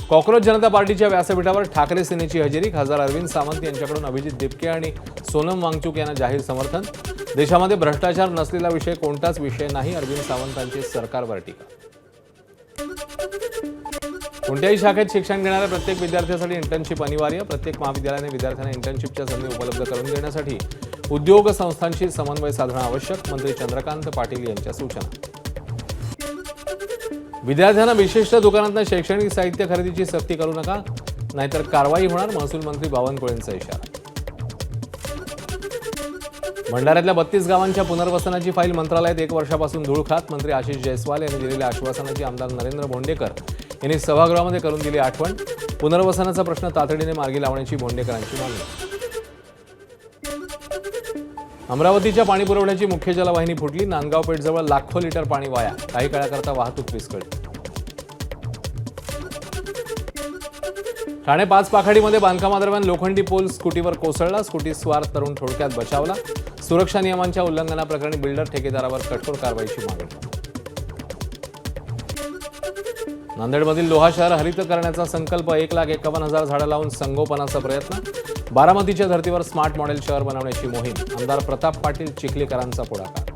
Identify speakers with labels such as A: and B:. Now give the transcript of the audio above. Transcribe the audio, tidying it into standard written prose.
A: Cockroach जनता पार्टीच्या व्यासपीठावर ठाकरे सेनेची हजेरी. खासदार अरविंद सावंत यांच्याकडून अभिजित दिपके आणि सोनम वांगचुक यांना जाहीर समर्थन. देशामध्ये भ्रष्टाचार नसलेला विषय कोणताच विषय नाही, अरविंद सावंतांची सरकारवर टीका. कोणत्याही शाखेत शिक्षण घेणाऱ्या प्रत्येक विद्यार्थ्यासाठी इंटर्नशिप अनिवार्य. प्रत्येक महाविद्यालयाने विद्यार्थ्यांना इंटर्नशिपच्या संधी उपलब्ध करून देण्यासाठी उद्योग संस्थांशी समन्वय साधणे आवश्यक. मंत्री चंद्रकांत पाटील यांच्या सूचना. विद्यार्थ्यांना विशिष्ट दुकानातून शैक्षणिक साहित्य खरेदीची सक्ती करू नका, नाहीतर कारवाई होणार. महसूल मंत्री बावनकुळेंचा इशारा. भंडाऱ्यातल्या 32 गावांच्या पुनर्वसनाची फाईल मंत्रालयात 1 वर्षापासून धूळ खात. मंत्री आशिष जयस्वाल यांनी दिलेल्या आश्वासनाची आमदार नरेंद्र भोंडेकर यांनी सभागृहामध्ये करून दिली आठवण. पुनर्वसनाचा प्रश्न तातडीने मार्गी लावण्याची भोंडेकरांची मागणी. अमरावतीच्या पाणीपुरवठ्याची मुख्य जलवाहिनी फुटली. नांदगाव पेठजवळ लाखो लिटर पाणी वाया. काही काळाकरता वाहतूक विस्कळीत. ठाणे 5 पाखाडीमध्ये बांधकामादरम्यान लोखंडी पोल स्कूटीवर कोसळला. स्कूटी स्वार तरुण थोडक्यात बचावला. सुरक्षा नियमांच्या उल्लंघनाप्रकरणी बिल्डर ठेकेदारावर कठोर कारवाईची मागणी. नांदेडमधील लोहा शहर हरित करण्याचा संकल्प. 1,51,000 झाडं लावून संगोपनाचा प्रयत्न. बारामतीच्या धर्तीवर स्मार्ट मॉडेल शहर बनवण्याची मोहीम. आमदार प्रताप पाटील चिखलीकरांचा पुढाकार.